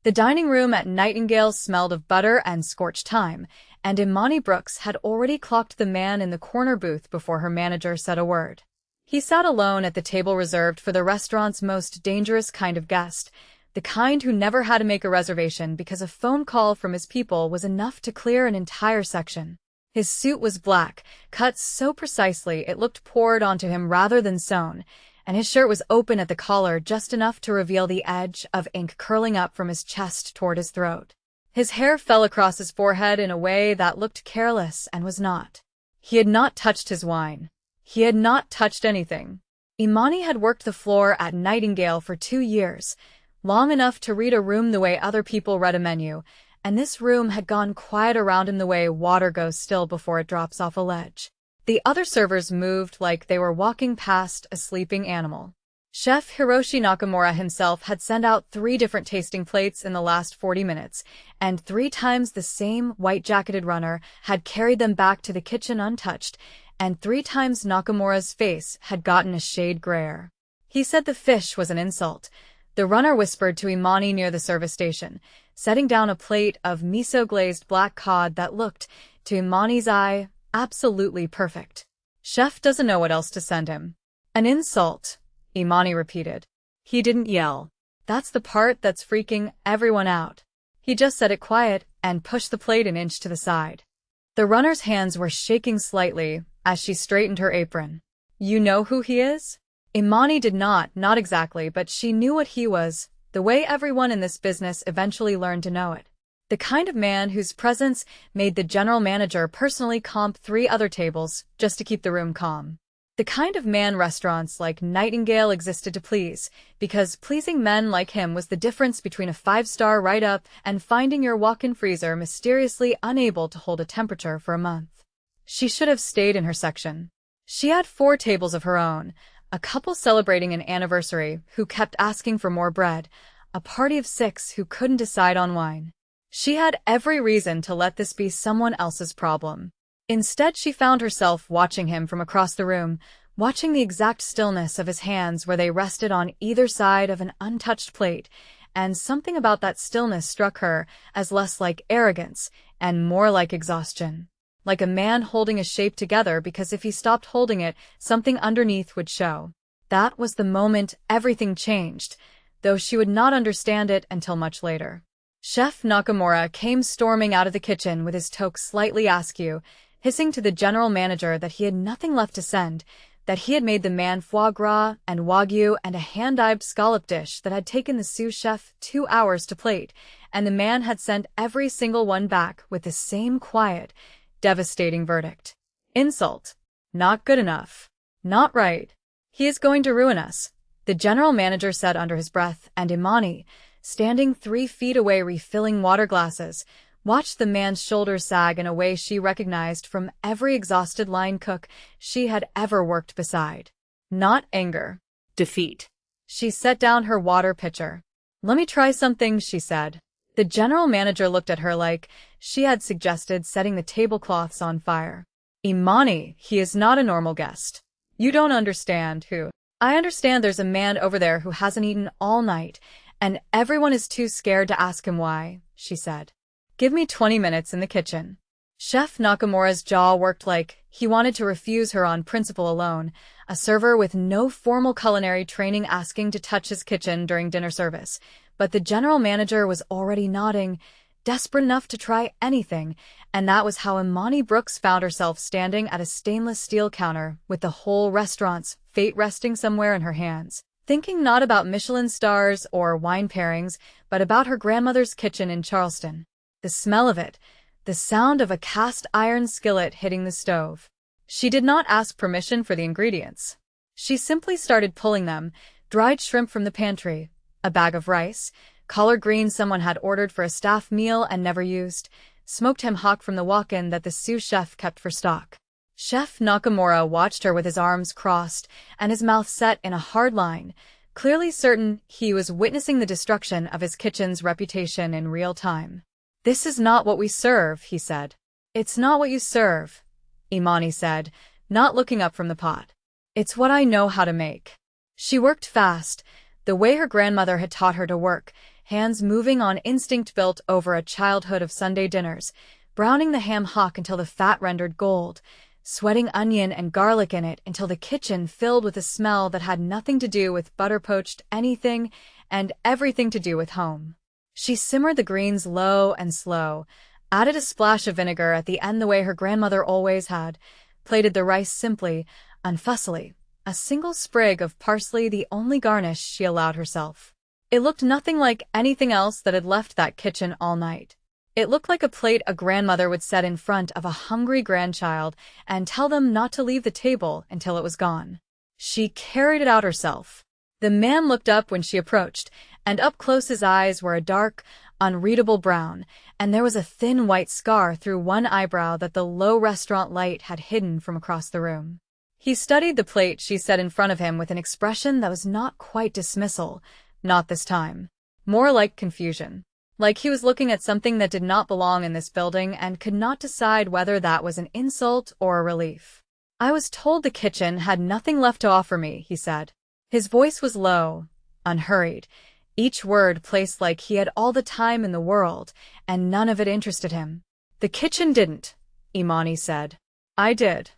The dining room at Nightingale smelled of butter and scorched thyme, and Imani Brooks had already clocked the man in the corner booth before her manager said a word. He sat alone at the table reserved for the restaurant's most dangerous kind of guest, the kind who never had to make a reservation because a phone call from his people was enough to clear an entire section. His suit was black, cut so precisely it looked poured onto him rather than sewn, and his shirt was open at the collar just enough to reveal the edge of ink curling up from his chest toward his throat. His hair fell across his forehead in a way that looked careless and was not. He had not touched his wine. He had not touched anything. Imani had worked the floor at Nightingale for 2 years, long enough to read a room the way other people read a menu, and this room had gone quiet around him the way water goes still before it drops off a ledge. The other servers moved like they were walking past a sleeping animal. Chef Hiroshi Nakamura himself had sent out 3 different tasting plates in the last 40 minutes, and 3 times the same white-jacketed runner had carried them back to the kitchen untouched, and 3 times Nakamura's face had gotten a shade grayer. He said the fish was an insult. The runner whispered to Imani near the service station, setting down a plate of miso-glazed black cod that looked, to Imani's eye, absolutely perfect. Chef doesn't know what else to send him. An insult, Imani repeated. He didn't yell. That's the part that's freaking everyone out. He just said it quiet and pushed the plate an inch to the side. The runner's hands were shaking slightly as she straightened her apron. You know who he is? Imani did not exactly, but she knew what he was, the way everyone in this business eventually learned to know it. The kind of man whose presence made the general manager personally comp 3 other tables just to keep the room calm. The kind of man restaurants like Nightingale existed to please, because pleasing men like him was the difference between a 5-star write-up and finding your walk-in freezer mysteriously unable to hold a temperature for a month. She should have stayed in her section. She had 4 tables of her own, a couple celebrating an anniversary who kept asking for more bread, a party of 6 who couldn't decide on wine. She had every reason to let this be someone else's problem. Instead, she found herself watching him from across the room, watching the exact stillness of his hands where they rested on either side of an untouched plate, and something about that stillness struck her as less like arrogance and more like exhaustion. Like a man holding a shape together because if he stopped holding it, something underneath would show. That was the moment everything changed, though she would not understand it until much later. Chef Nakamura came storming out of the kitchen with his toque slightly askew, hissing to the general manager that he had nothing left to send, that he had made the man foie gras and wagyu and a hand-dyed scallop dish that had taken the sous chef 2 hours to plate, and the man had sent every single one back with the same quiet, devastating verdict. Insult. Not good enough. Not right. He is going to ruin us, the general manager said under his breath, and Imani, standing 3 feet away refilling water glasses, watched the man's shoulders sag in a way she recognized from every exhausted line cook she had ever worked beside. Not anger. Defeat. She set down her water pitcher. Let me try something, she said. The general manager looked at her like she had suggested setting the tablecloths on fire. Imani, he is not a normal guest. You don't understand who. I understand there's a man over there who hasn't eaten all night, and everyone is too scared to ask him why, she said. Give me 20 minutes in the kitchen. Chef Nakamura's jaw worked like he wanted to refuse her on principle alone, a server with no formal culinary training asking to touch his kitchen during dinner service, but the general manager was already nodding, desperate enough to try anything, and that was how Imani Brooks found herself standing at a stainless steel counter with the whole restaurant's fate resting somewhere in her hands, thinking not about Michelin stars or wine pairings, but about her grandmother's kitchen in Charleston. The smell of it, the sound of a cast-iron skillet hitting the stove. She did not ask permission for the ingredients. She simply started pulling them, dried shrimp from the pantry, a bag of rice, collard greens someone had ordered for a staff meal and never used, smoked ham hock from the walk-in that the sous chef kept for stock. Chef Nakamura watched her with his arms crossed and his mouth set in a hard line, clearly certain he was witnessing the destruction of his kitchen's reputation in real time. This is not what we serve, he said. It's not what you serve, Imani said, not looking up from the pot. It's what I know how to make. She worked fast, the way her grandmother had taught her to work, hands moving on instinct built over a childhood of Sunday dinners, browning the ham hock until the fat rendered gold, sweating onion and garlic in it until the kitchen filled with a smell that had nothing to do with butter poached anything and everything to do with home. She simmered the greens low and slow, added a splash of vinegar at the end the way her grandmother always had, plated the rice simply, unfussily, a single sprig of parsley the only garnish she allowed herself. It looked nothing like anything else that had left that kitchen all night. It looked like a plate a grandmother would set in front of a hungry grandchild and tell them not to leave the table until it was gone. She carried it out herself. The man looked up when she approached, and up close his eyes were a dark, unreadable brown, and there was a thin white scar through one eyebrow that the low restaurant light had hidden from across the room. He studied the plate she set in front of him with an expression that was not quite dismissal, not this time. More like confusion. Like he was looking at something that did not belong in this building and could not decide whether that was an insult or a relief. "I was told the kitchen had nothing left to offer me," he said. His voice was low, unhurried, each word placed like he had all the time in the world, and none of it interested him. "The kitchen didn't," Imani said. "I did."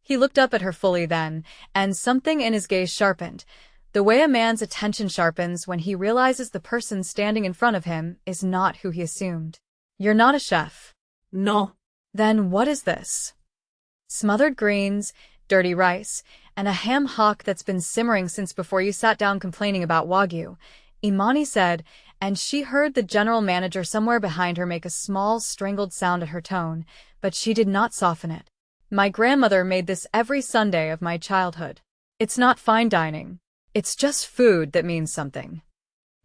He looked up at her fully then, and something in his gaze sharpened, the way a man's attention sharpens when he realizes the person standing in front of him is not who he assumed. "You're not a chef." "No." "Then what is this?" "Smothered greens, dirty rice, and a ham hock that's been simmering since before you sat down complaining about Wagyu," Imani said, and she heard the general manager somewhere behind her make a small, strangled sound at her tone, but she did not soften it. "My grandmother made this every Sunday of my childhood. It's not fine dining. It's just food that means something."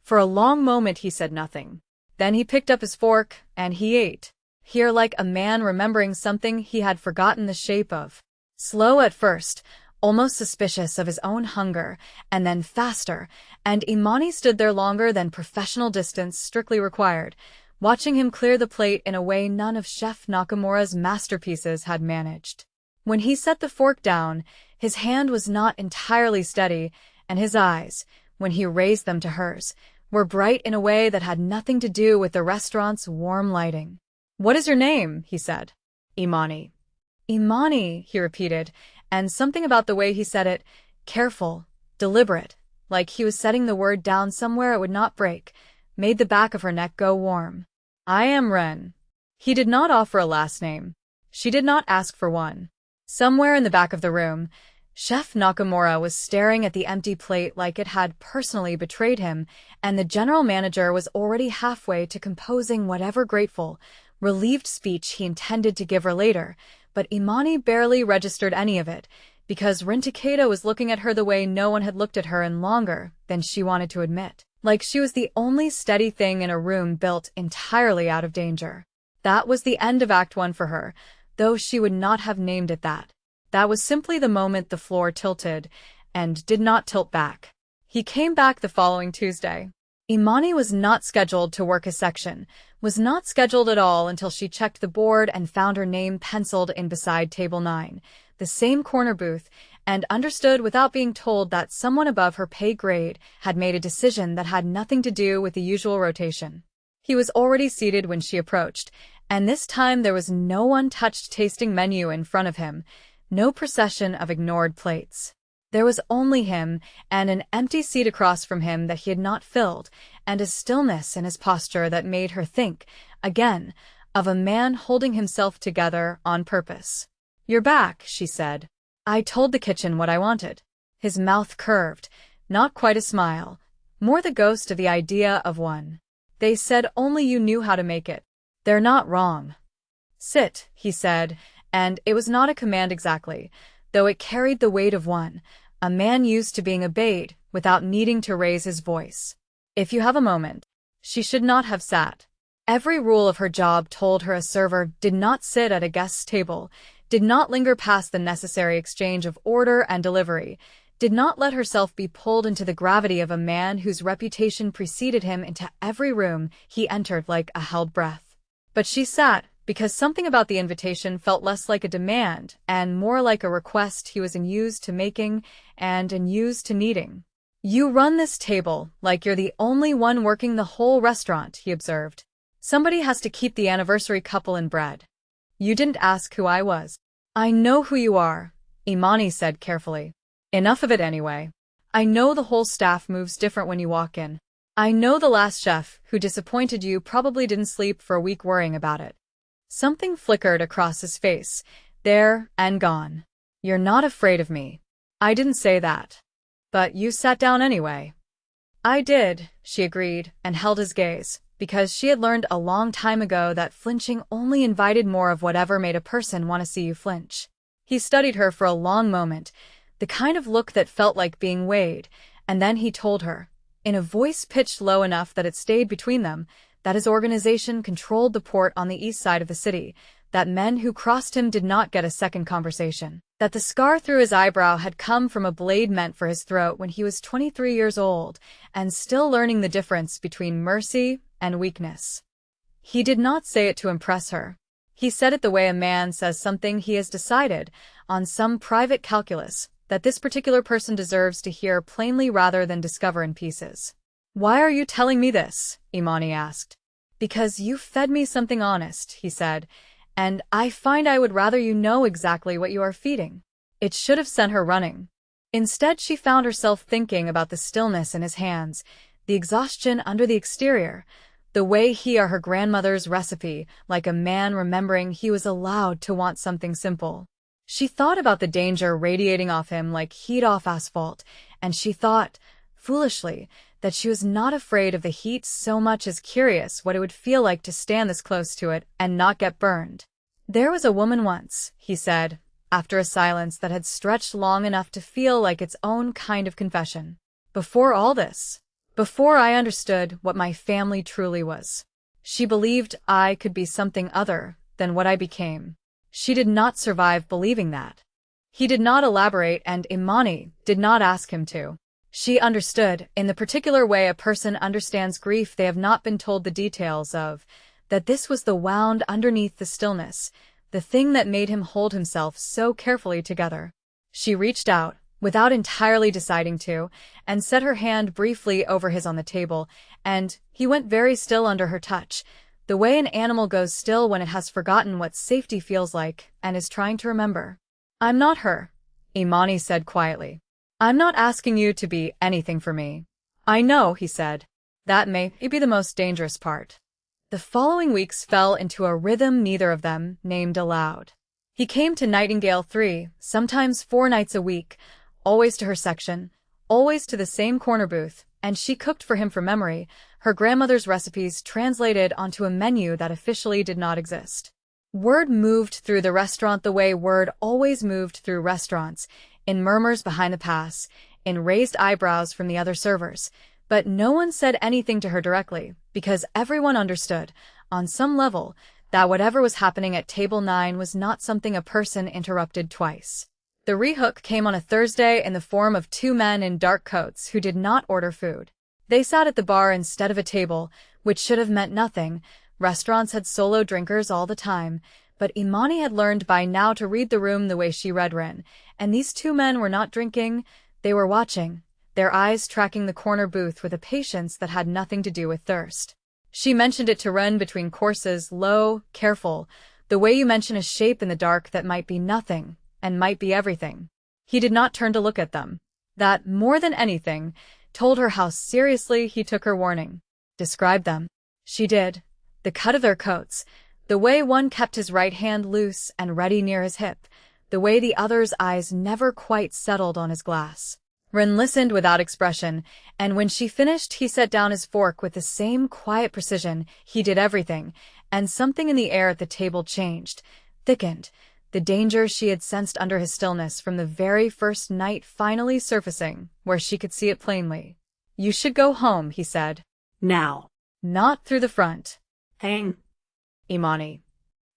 For a long moment he said nothing. Then he picked up his fork, and he ate. Here like a man remembering something he had forgotten the shape of. Slow at first, almost suspicious of his own hunger, and then faster, and Imani stood there longer than professional distance strictly required, watching him clear the plate in a way none of Chef Nakamura's masterpieces had managed. When he set the fork down, his hand was not entirely steady, and his eyes, when he raised them to hers, were bright in a way that had nothing to do with the restaurant's warm lighting. "What is your name?" he said. "Imani." "Imani," he repeated, and something about the way he said it, careful, deliberate, like he was setting the word down somewhere it would not break, made the back of her neck go warm. "I am Ren." He did not offer a last name. She did not ask for one. Somewhere in the back of the room, Chef Nakamura was staring at the empty plate like it had personally betrayed him, and the general manager was already halfway to composing whatever grateful, relieved speech he intended to give her later, but Imani barely registered any of it, because Rin Takeda was looking at her the way no one had looked at her in longer than she wanted to admit, like she was the only steady thing in a room built entirely out of danger. That was the end of Act 1 for her, though she would not have named it that. That was simply the moment the floor tilted, and did not tilt back. He came back the following Tuesday. Imani was not scheduled to work a section, was not scheduled at all until she checked the board and found her name penciled in beside table 9, the same corner booth, and understood without being told that someone above her pay grade had made a decision that had nothing to do with the usual rotation. He was already seated when she approached, and this time there was no untouched tasting menu in front of him, no procession of ignored plates. There was only him, and an empty seat across from him that he had not filled, and a stillness in his posture that made her think, again, of a man holding himself together on purpose. "You're back," she said. "I told the kitchen what I wanted." His mouth curved, not quite a smile, more the ghost of the idea of one. "They said only you knew how to make it. They're not wrong." "Sit," he said, and it was not a command exactly, though it carried the weight of one, a man used to being obeyed without needing to raise his voice. "If you have a moment." She should not have sat. Every rule of her job told her a server did not sit at a guest's table, did not linger past the necessary exchange of order and delivery, did not let herself be pulled into the gravity of a man whose reputation preceded him into every room he entered like a held breath. But she sat, because something about the invitation felt less like a demand and more like a request he was unused to making and unused to needing. You run this table like you're the only one working the whole restaurant, he observed. Somebody has to keep the anniversary couple in bread. You didn't ask who I was. I know who you are, Imani said carefully. Enough of it anyway. I know the whole staff moves different when you walk in. I know the last chef who disappointed you probably didn't sleep for a week worrying about it. Something flickered across his face, there and gone. You're not afraid of me. I didn't say that. But you sat down anyway. I did, she agreed, and held his gaze, because she had learned a long time ago that flinching only invited more of whatever made a person want to see you flinch. He studied her for a long moment, the kind of look that felt like being weighed, and then he told her, in a voice pitched low enough that it stayed between them, that his organization controlled the port on the east side of the city, that men who crossed him did not get a second conversation, that the scar through his eyebrow had come from a blade meant for his throat when he was 23 years old, and still learning the difference between mercy and weakness. He did not say it to impress her. He said it the way a man says something he has decided, on some private calculus, that this particular person deserves to hear plainly rather than discover in pieces. Why are you telling me this? Imani asked. Because you fed me something honest, he said, and I find I would rather you know exactly what you are feeding. It should have sent her running. Instead, she found herself thinking about the stillness in his hands, the exhaustion under the exterior, the way he or her grandmother's recipe, like a man remembering he was allowed to want something simple. She thought about the danger radiating off him like heat off asphalt, and she thought, foolishly, that she was not afraid of the heat so much as curious what it would feel like to stand this close to it and not get burned. There was a woman once, he said, after a silence that had stretched long enough to feel like its own kind of confession. Before all this, before I understood what my family truly was, she believed I could be something other than what I became. She did not survive believing that. He did not elaborate, and Imani did not ask him to. She understood, in the particular way a person understands grief they have not been told the details of, that this was the wound underneath the stillness, the thing that made him hold himself so carefully together. She reached out, without entirely deciding to, and set her hand briefly over his on the table, and he went very still under her touch, the way an animal goes still when it has forgotten what safety feels like and is trying to remember. I'm not her, Imani said quietly. I'm not asking you to be anything for me. I know, he said. That may be the most dangerous part. The following weeks fell into a rhythm neither of them named aloud. He came to Nightingale 3, sometimes 4 nights a week, always to her section, always to the same corner booth, and she cooked for him from memory, her grandmother's recipes translated onto a menu that officially did not exist. Word moved through the restaurant the way word always moved through restaurants, in murmurs behind the pass, in raised eyebrows from the other servers, but no one said anything to her directly, because everyone understood, on some level, that whatever was happening at Table 9 was not something a person interrupted twice. The rehook came on a Thursday in the form of 2 men in dark coats who did not order food. They sat at the bar instead of a table, which should have meant nothing. Restaurants had solo drinkers all the time, but Imani had learned by now to read the room the way she read Rin, and these 2 men were not drinking, they were watching, their eyes tracking the corner booth with a patience that had nothing to do with thirst. She mentioned it to Rin between courses, low, careful, the way you mention a shape in the dark that might be nothing, and might be everything. He did not turn to look at them. That, more than anything, told her how seriously he took her warning. Describe them. She did. The cut of their coats, the way one kept his right hand loose and ready near his hip, the way the other's eyes never quite settled on his glass. Rin listened without expression, and when she finished he set down his fork with the same quiet precision. He did everything, and something in the air at the table changed, thickened, the danger she had sensed under his stillness from the very first night finally surfacing, where she could see it plainly. You should go home, he said. Now. Not through the front. Hang. Imani.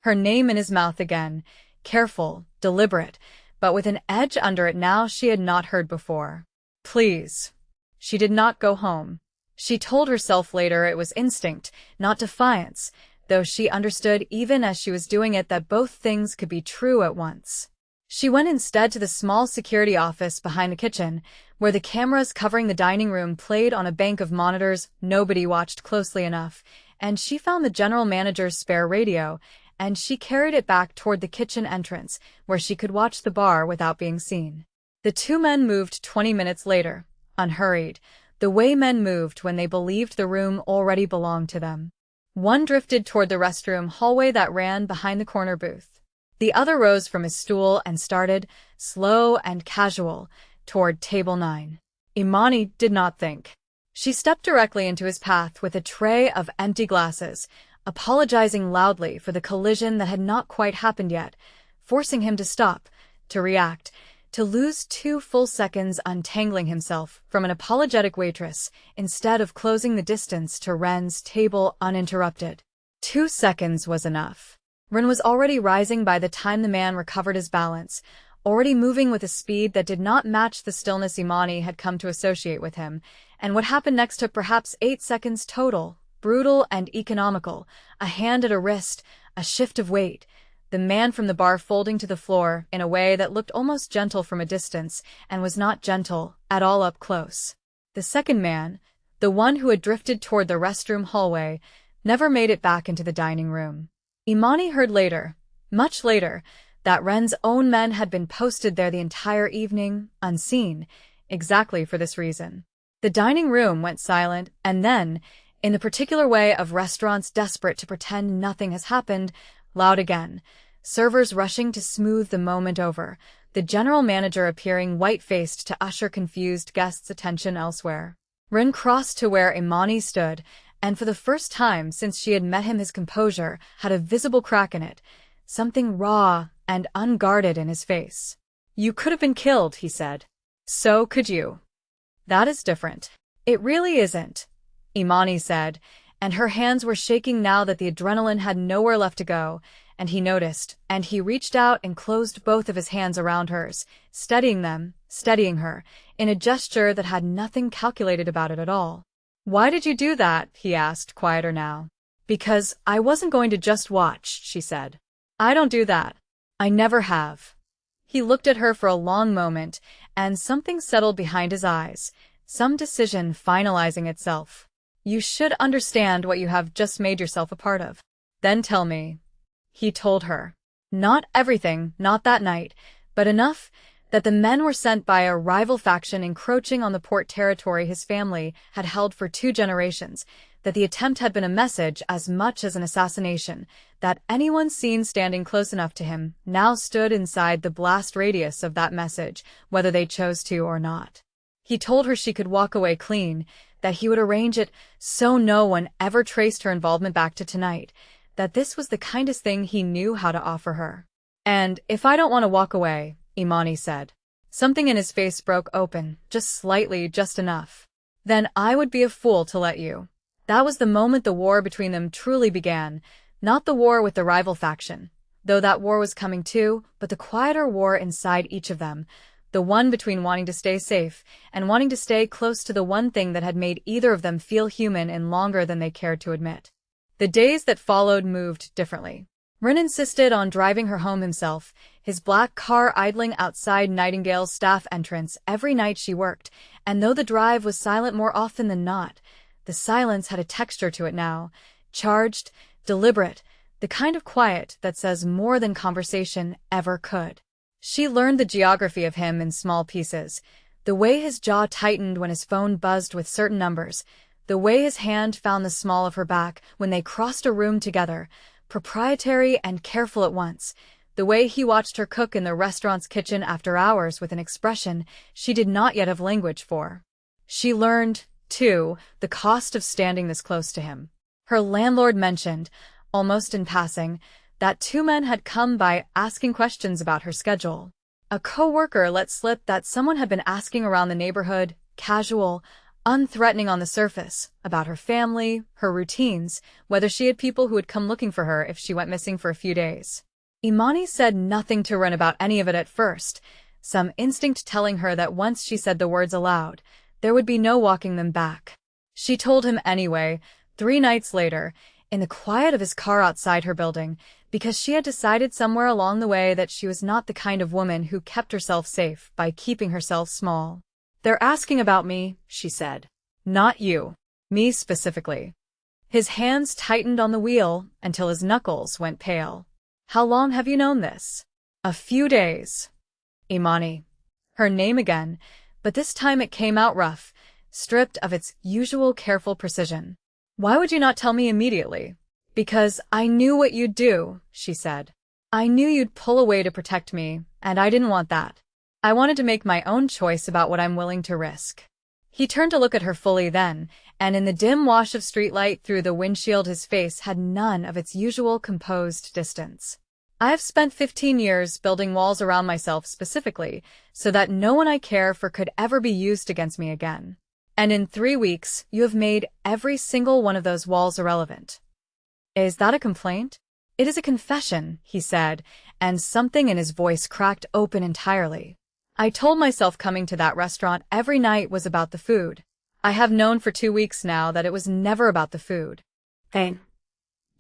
Her name in his mouth again, careful, deliberate, but with an edge under it now she had not heard before. Please. She did not go home. She told herself later it was instinct, not defiance, though she understood even as she was doing it that both things could be true at once. She went instead to the small security office behind the kitchen, where the cameras covering the dining room played on a bank of monitors nobody watched closely enough, and she found the general manager's spare radio, and she carried it back toward the kitchen entrance, where she could watch the bar without being seen. The two men moved 20 minutes later, unhurried, the way men moved when they believed the room already belonged to them. One drifted toward the restroom hallway that ran behind the corner booth. The other rose from his stool and started, slow and casual, toward table 9. Imani did not think. She stepped directly into his path with a tray of empty glasses, apologizing loudly for the collision that had not quite happened yet, forcing him to stop, to react, to lose 2 full seconds untangling himself from an apologetic waitress instead of closing the distance to Ren's table uninterrupted. 2 seconds was enough. Ren was already rising by the time the man recovered his balance, already moving with a speed that did not match the stillness Imani had come to associate with him, and what happened next took perhaps 8 seconds total, brutal and economical, a hand at a wrist, a shift of weight, the man from the bar folding to the floor in a way that looked almost gentle from a distance and was not gentle at all up close. The second man, the one who had drifted toward the restroom hallway, never made it back into the dining room. Imani heard later, much later, that Ren's own men had been posted there the entire evening, unseen, exactly for this reason. The dining room went silent, and then, in the particular way of restaurants desperate to pretend nothing has happened, loud again, servers rushing to smooth the moment over, the general manager appearing white-faced to usher confused guests' attention elsewhere. Ren crossed to where Imani stood, and for the first time since she had met him his composure had a visible crack in it, something raw and unguarded in his face. "You could have been killed," he said. "So could you." "That is different." "It really isn't," Imani said, and her hands were shaking now that the adrenaline had nowhere left to go, and he noticed, and he reached out and closed both of his hands around hers, steadying them, steadying her, in a gesture that had nothing calculated about it at all. "Why did you do that?" he asked, quieter now. "Because I wasn't going to just watch," she said. "I don't do that. I never have." He looked at her for a long moment, and something settled behind his eyes, some decision finalizing itself. "You should understand what you have just made yourself a part of. Then tell me." He told her. Not everything, not that night, but enough that the men were sent by a rival faction encroaching on the port territory his family had held for 2 generations, that the attempt had been a message as much as an assassination, that anyone seen standing close enough to him now stood inside the blast radius of that message, whether they chose to or not. He told her she could walk away clean, that he would arrange it so no one ever traced her involvement back to tonight, that this was the kindest thing he knew how to offer her. "And if I don't want to walk away," Imani said. Something in his face broke open, just slightly, just enough. "Then I would be a fool to let you." That was the moment the war between them truly began, not the war with the rival faction, though that war was coming too, but the quieter war inside each of them, the one between wanting to stay safe and wanting to stay close to the one thing that had made either of them feel human in longer than they cared to admit. The days that followed moved differently. Ren insisted on driving her home himself, his black car idling outside Nightingale's staff entrance every night she worked, and though the drive was silent more often than not, the silence had a texture to it now, charged, deliberate, the kind of quiet that says more than conversation ever could. She learned the geography of him in small pieces, the way his jaw tightened when his phone buzzed with certain numbers, the way his hand found the small of her back when they crossed a room together, proprietary and careful at once, the way he watched her cook in the restaurant's kitchen after hours with an expression she did not yet have language for. She learned, too, the cost of standing this close to him. Her landlord mentioned, almost in passing, that 2 men had come by asking questions about her schedule. A co-worker let slip that someone had been asking around the neighborhood, casual, unthreatening on the surface, about her family, her routines, whether she had people who would come looking for her if she went missing for a few days. Imani said nothing to Ren about any of it at first, some instinct telling her that once she said the words aloud, there would be no walking them back. She told him anyway, 3 nights later, in the quiet of his car outside her building, because she had decided somewhere along the way that she was not the kind of woman who kept herself safe by keeping herself small. "They're asking about me," she said. "Not you. Me specifically." His hands tightened on the wheel until his knuckles went pale. "How long have you known this?" "A few days." Imani. Her name again, but this time it came out rough, stripped of its usual careful precision. "Why would you not tell me immediately?" "Because I knew what you'd do," she said. "I knew you'd pull away to protect me, and I didn't want that. I wanted to make my own choice about what I'm willing to risk." He turned to look at her fully then, and in the dim wash of streetlight through the windshield his face had none of its usual composed distance. "I have spent 15 years building walls around myself specifically, so that no one I care for could ever be used against me again. And in 3 weeks, you have made every single one of those walls irrelevant." "Is that a complaint?" "It is a confession," he said, and something in his voice cracked open entirely. "I told myself coming to that restaurant every night was about the food. I have known for 2 weeks now that it was never about the food." "Hey.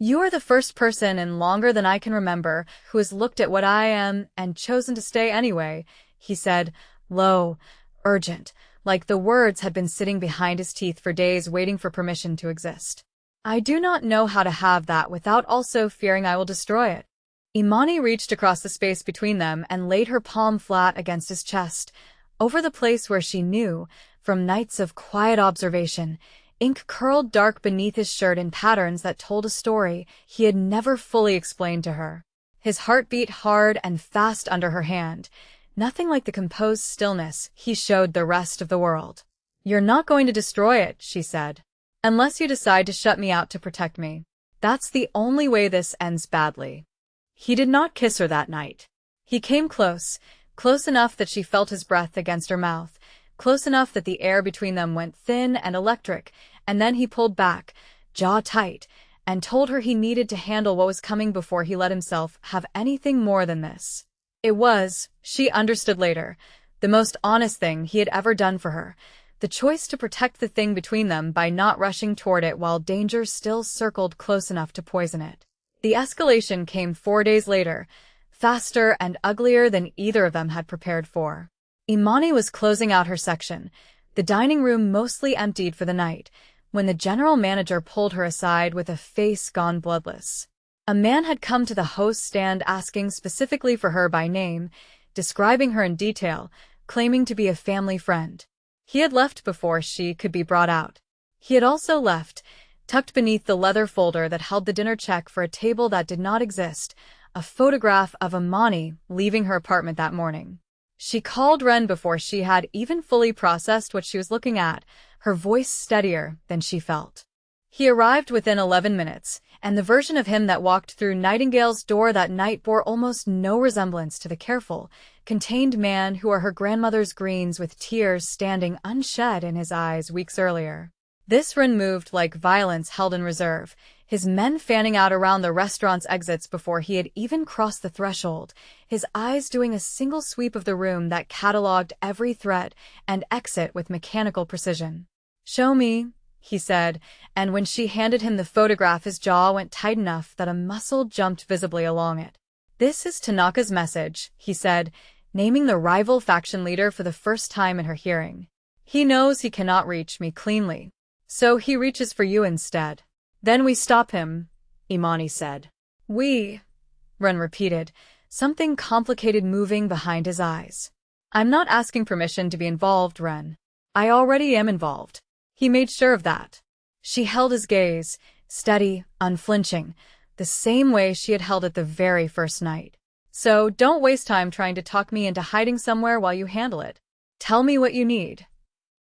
You are the first person in longer than I can remember who has looked at what I am and chosen to stay anyway," he said, low, urgent, like the words had been sitting behind his teeth for days waiting for permission to exist. "I do not know how to have that without also fearing I will destroy it." Imani reached across the space between them and laid her palm flat against his chest, over the place where she knew, from nights of quiet observation, ink curled dark beneath his shirt in patterns that told a story he had never fully explained to her. His heart beat hard and fast under her hand, nothing like the composed stillness he showed the rest of the world. "You're not going to destroy it," she said. "Unless you decide to shut me out to protect me. That's the only way this ends badly." He did not kiss her that night. He came close, close enough that she felt his breath against her mouth, close enough that the air between them went thin and electric, and then he pulled back, jaw tight, and told her he needed to handle what was coming before he let himself have anything more than this. It was, she understood later, the most honest thing he had ever done for her, the choice to protect the thing between them by not rushing toward it while danger still circled close enough to poison it. The escalation came 4 days later, faster and uglier than either of them had prepared for. Imani was closing out her section, the dining room mostly emptied for the night, when the general manager pulled her aside with a face gone bloodless. A man had come to the host stand asking specifically for her by name, describing her in detail, claiming to be a family friend. He had left before she could be brought out. He had also left, tucked beneath the leather folder that held the dinner check for a table that did not exist, a photograph of Imani leaving her apartment that morning. She called Ren before she had even fully processed what she was looking at, her voice steadier than she felt. He arrived within 11 minutes, and the version of him that walked through Nightingale's door that night bore almost no resemblance to the careful, contained man who wore her grandmother's greens with tears standing unshed in his eyes weeks earlier. This Ren moved like violence held in reserve, his men fanning out around the restaurant's exits before he had even crossed the threshold, his eyes doing a single sweep of the room that catalogued every threat and exit with mechanical precision. "Show me," he said, and when she handed him the photograph his jaw went tight enough that a muscle jumped visibly along it. "This is Tanaka's message," he said, naming the rival faction leader for the first time in her hearing. "He knows he cannot reach me cleanly. So he reaches for you instead. Then we stop him," Imani said. "We," Ren repeated, something complicated moving behind his eyes. "I'm not asking permission to be involved, Ren. I already am involved." He made sure of that. She held his gaze, steady, unflinching, the same way she had held it the very first night. "So don't waste time trying to talk me into hiding somewhere while you handle it. Tell me what you need."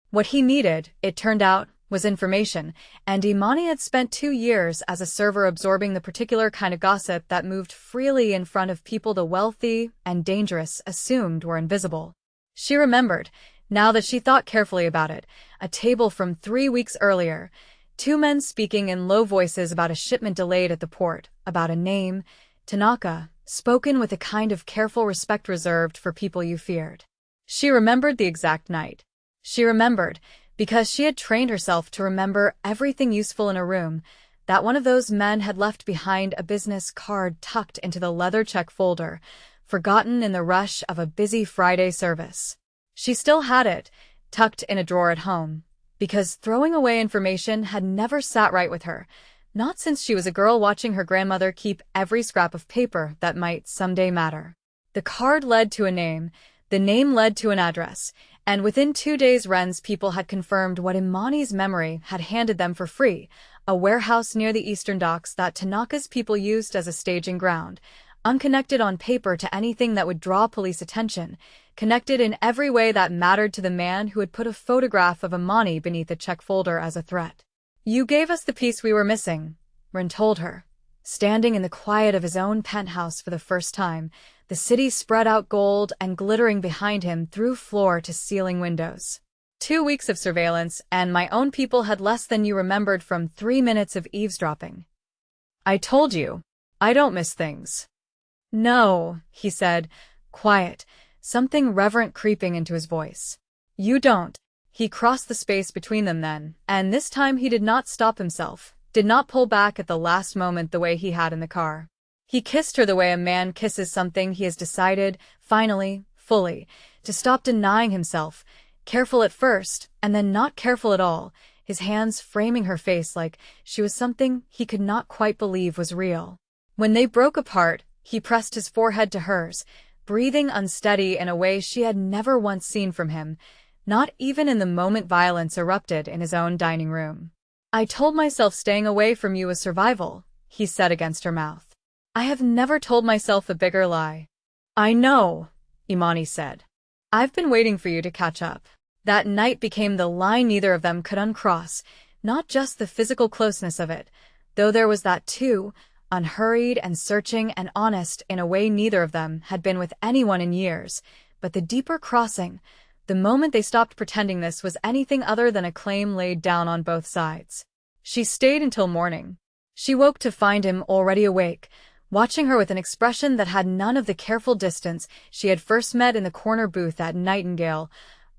What he needed, it turned out, was information, and Imani had spent 2 years as a server absorbing the particular kind of gossip that moved freely in front of people the wealthy and dangerous assumed were invisible. She remembered, now that she thought carefully about it, a table from 3 weeks earlier, 2 men speaking in low voices about a shipment delayed at the port, about a name, Tanaka, spoken with a kind of careful respect reserved for people you feared. She remembered the exact night. She remembered, because she had trained herself to remember everything useful in a room, that one of those men had left behind a business card tucked into the leather check folder, forgotten in the rush of a busy Friday service. She still had it, tucked in a drawer at home, because throwing away information had never sat right with her, not since she was a girl watching her grandmother keep every scrap of paper that might someday matter. The card led to a name, the name led to an address, and within 2 days Ren's people had confirmed what Imani's memory had handed them for free, a warehouse near the eastern docks that Tanaka's people used as a staging ground, unconnected on paper to anything that would draw police attention, connected in every way that mattered to the man who had put a photograph of Imani beneath a check folder as a threat. "You gave us the piece we were missing," Ren told her. Standing in the quiet of his own penthouse for the first time, the city spread out gold and glittering behind him through floor-to-ceiling windows. 2 weeks of surveillance, and my own people had less than you remembered from 3 minutes of eavesdropping. "I told you, I don't miss things." "No," he said, quiet, something reverent creeping into his voice. "You don't." He crossed the space between them then, and this time he did not stop himself, did not pull back at the last moment the way he had in the car. He kissed her the way a man kisses something he has decided, finally, fully, to stop denying himself, careful at first, and then not careful at all, his hands framing her face like she was something he could not quite believe was real. When they broke apart, he pressed his forehead to hers, breathing unsteady in a way she had never once seen from him, not even in the moment violence erupted in his own dining room. "I told myself staying away from you was survival," he said against her mouth. "I have never told myself a bigger lie." "I know," Imani said. "I've been waiting for you to catch up." That night became the line neither of them could uncross, not just the physical closeness of it, though there was that too, unhurried and searching and honest in a way neither of them had been with anyone in years, but the deeper crossing, the moment they stopped pretending this was anything other than a claim laid down on both sides. She stayed until morning. She woke to find him already awake, watching her with an expression that had none of the careful distance she had first met in the corner booth at Nightingale,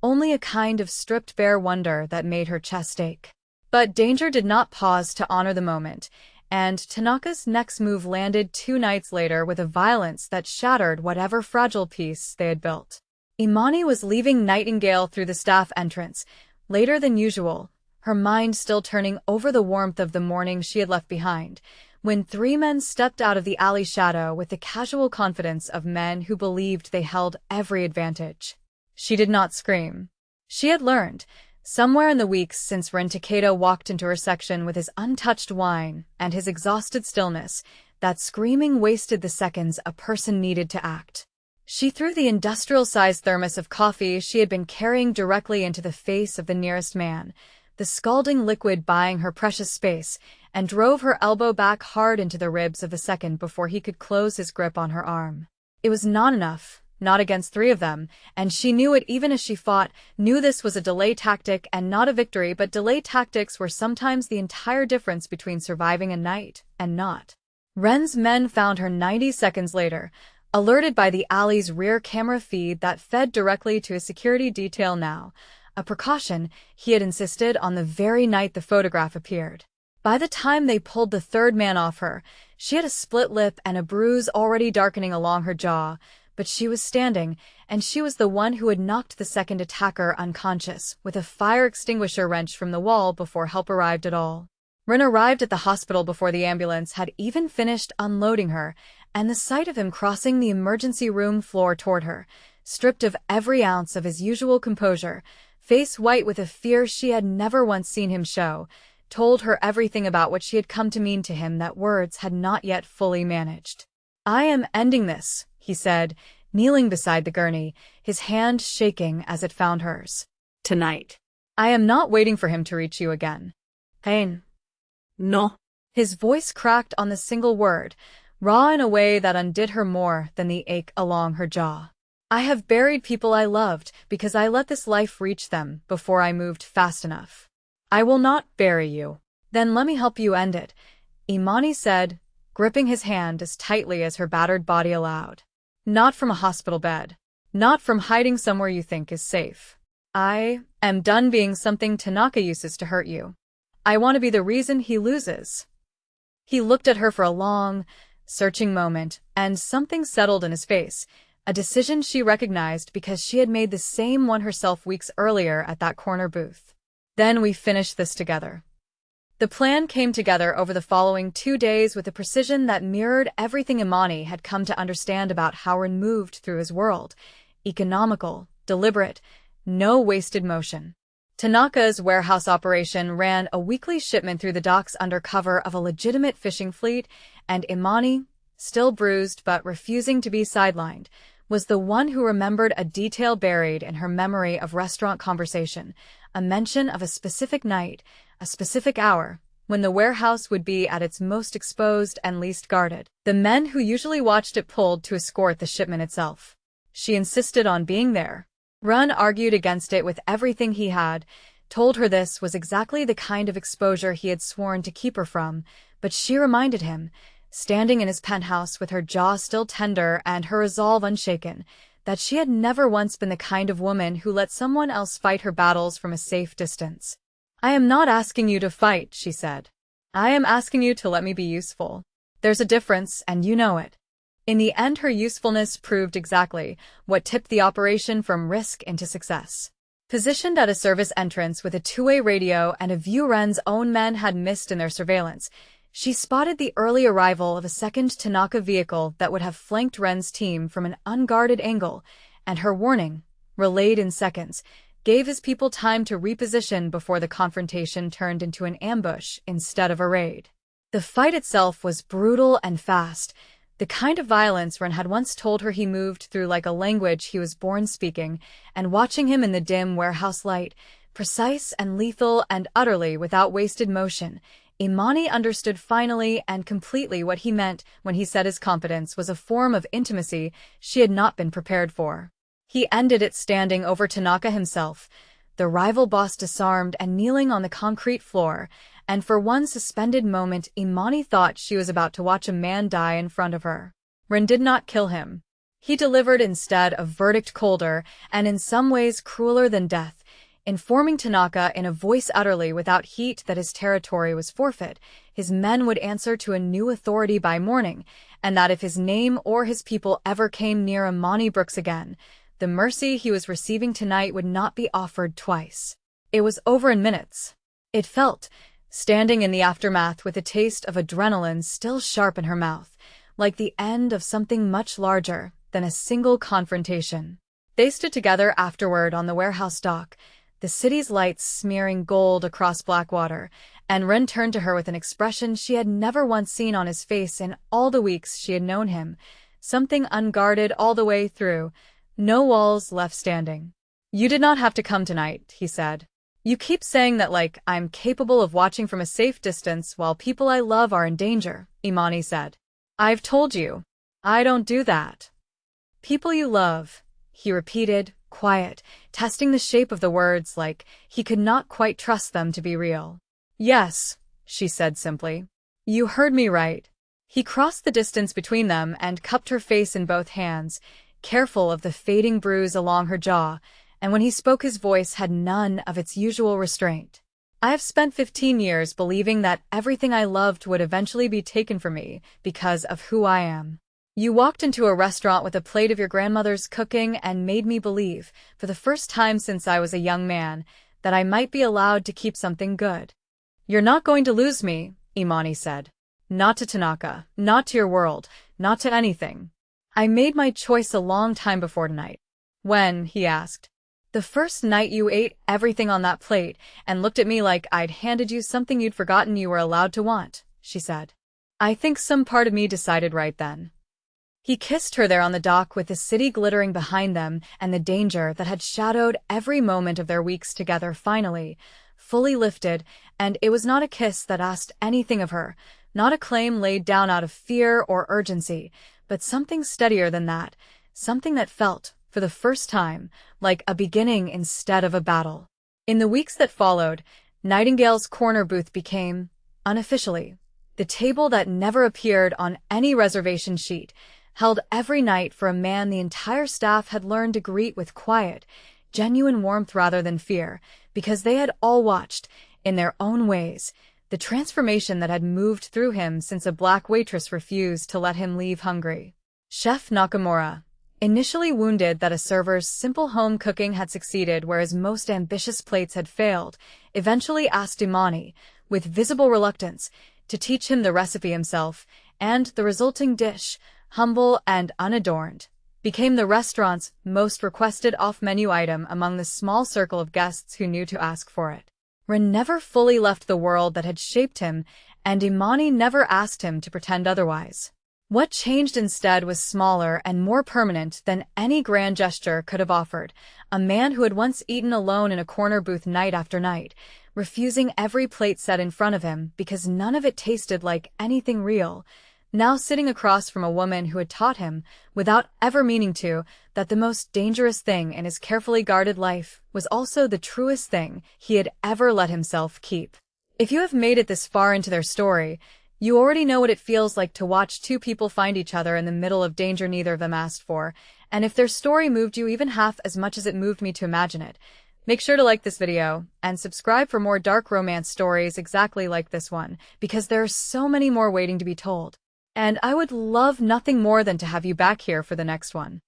only a kind of stripped-bare wonder that made her chest ache. But danger did not pause to honor the moment, and Tanaka's next move landed 2 nights later with a violence that shattered whatever fragile peace they had built. Imani was leaving Nightingale through the staff entrance, later than usual, her mind still turning over the warmth of the morning she had left behind, when 3 men stepped out of the alley shadow with the casual confidence of men who believed they held every advantage. She did not scream. She had learned, somewhere in the weeks since Ren Takeda walked into her section with his untouched wine and his exhausted stillness, that screaming wasted the seconds a person needed to act. She threw the industrial-sized thermos of coffee she had been carrying directly into the face of the nearest man, the scalding liquid buying her precious space, and drove her elbow back hard into the ribs of the second before he could close his grip on her arm. It was not enough. Not against 3 of them, and she knew it even as she fought, knew this was a delay tactic and not a victory, but delay tactics were sometimes the entire difference between surviving a night and not. Ren's men found her 90 seconds later, alerted by the alley's rear camera feed that fed directly to a security detail now, a precaution he had insisted on the very night the photograph appeared. By the time they pulled the 3rd man off her, she had a split lip and a bruise already darkening along her jaw, but she was standing, and she was the one who had knocked the second attacker unconscious with a fire extinguisher wrenched from the wall before help arrived at all. Ren arrived at the hospital before the ambulance had even finished unloading her, and the sight of him crossing the emergency room floor toward her, stripped of every ounce of his usual composure, face white with a fear she had never once seen him show, told her everything about what she had come to mean to him that words had not yet fully managed. "I am ending this," he said, kneeling beside the gurney, his hand shaking as it found hers. "Tonight. I am not waiting for him to reach you again." "Pain." "No." His voice cracked on the single word, raw in a way that undid her more than the ache along her jaw. "I have buried people I loved because I let this life reach them before I moved fast enough. I will not bury you." "Then let me help you end it," Imani said, gripping his hand as tightly as her battered body allowed. "Not from a hospital bed. Not from hiding somewhere you think is safe. I am done being something Tanaka uses to hurt you. I want to be the reason he loses." He looked at her for a long, searching moment, and something settled in his face, a decision she recognized because she had made the same one herself weeks earlier at that corner booth. Then we finished this together. The plan came together over the following 2 days with a precision that mirrored everything Imani had come to understand about Howard moved through his world. Economical, deliberate, no wasted motion. Tanaka's warehouse operation ran a weekly shipment through the docks under cover of a legitimate fishing fleet, and Imani, still bruised but refusing to be sidelined, was the one who remembered a detail buried in her memory of restaurant conversation, a mention of a specific night, a specific hour, when the warehouse would be at its most exposed and least guarded. The men who usually watched it pulled to escort the shipment itself. She insisted on being there. Run argued against it with everything he had, told her this was exactly the kind of exposure he had sworn to keep her from, but she reminded him, standing in his penthouse with her jaw still tender and her resolve unshaken, that she had never once been the kind of woman who let someone else fight her battles from a safe distance. "I am not asking you to fight," she said. "I am asking you to let me be useful. There's a difference, and you know it." In the end, her usefulness proved exactly what tipped the operation from risk into success. Positioned at a service entrance with a two-way radio and a view Ren's own men had missed in their surveillance, she spotted the early arrival of a second Tanaka vehicle that would have flanked Ren's team from an unguarded angle, and her warning, relayed in seconds, gave his people time to reposition before the confrontation turned into an ambush instead of a raid. The fight itself was brutal and fast, the kind of violence Ren had once told her he moved through like a language he was born speaking, and watching him in the dim warehouse light, precise and lethal and utterly without wasted motion, Imani understood finally and completely what he meant when he said his competence was a form of intimacy she had not been prepared for. He ended it standing over Tanaka himself, the rival boss disarmed and kneeling on the concrete floor, and for one suspended moment Imani thought she was about to watch a man die in front of her. Ren did not kill him. He delivered instead a verdict colder and in some ways crueler than death, informing Tanaka in a voice utterly without heat that his territory was forfeit, his men would answer to a new authority by morning, and that if his name or his people ever came near Imani Brooks again, the mercy he was receiving tonight would not be offered twice. It was over in minutes. It felt, standing in the aftermath with a taste of adrenaline still sharp in her mouth, like the end of something much larger than a single confrontation. They stood together afterward on the warehouse dock, the city's lights smearing gold across black water, and Ren turned to her with an expression she had never once seen on his face in all the weeks she had known him, something unguarded all the way through, no walls left standing. "You did not have to come tonight," he said. "You keep saying that like I'm capable of watching from a safe distance while people I love are in danger," Imani said. "I've told you, I don't do that." "People you love," he repeated, quiet, testing the shape of the words like he could not quite trust them to be real. "Yes," she said simply. "You heard me right." He crossed the distance between them and cupped her face in both hands, careful of the fading bruise along her jaw, and when he spoke his voice had none of its usual restraint. "I have spent 15 years believing that everything I loved would eventually be taken from me because of who I am. You walked into a restaurant with a plate of your grandmother's cooking and made me believe, for the first time since I was a young man, that I might be allowed to keep something good. You're not going to lose me," Imani said. "Not to Tanaka, not to your world, not to anything. I made my choice a long time before tonight." "When?" he asked. "The first night you ate everything on that plate and looked at me like I'd handed you something you'd forgotten you were allowed to want," she said. "I think some part of me decided right then." He kissed her there on the dock with the city glittering behind them and the danger that had shadowed every moment of their weeks together finally, fully lifted, and it was not a kiss that asked anything of her, not a claim laid down out of fear or urgency, but something steadier than that, something that felt, for the first time, like a beginning instead of a battle. In the weeks that followed, Nightingale's corner booth became, unofficially, the table that never appeared on any reservation sheet, held every night for a man the entire staff had learned to greet with quiet, genuine warmth rather than fear, because they had all watched, in their own ways, the transformation that had moved through him since a black waitress refused to let him leave hungry. Chef Nakamura, initially wounded that a server's simple home cooking had succeeded where his most ambitious plates had failed, eventually asked Imani, with visible reluctance, to teach him the recipe himself, and the resulting dish, humble and unadorned, became the restaurant's most requested off-menu item among the small circle of guests who knew to ask for it. Ren never fully left the world that had shaped him, and Imani never asked him to pretend otherwise. What changed instead was smaller and more permanent than any grand gesture could have offered. A man who had once eaten alone in a corner booth night after night, refusing every plate set in front of him because none of it tasted like anything real, now sitting across from a woman who had taught him, without ever meaning to, that the most dangerous thing in his carefully guarded life was also the truest thing he had ever let himself keep. If you have made it this far into their story, you already know what it feels like to watch two people find each other in the middle of danger neither of them asked for, and if their story moved you even half as much as it moved me to imagine it, make sure to like this video and subscribe for more dark romance stories exactly like this one, because there are so many more waiting to be told. And I would love nothing more than to have you back here for the next one.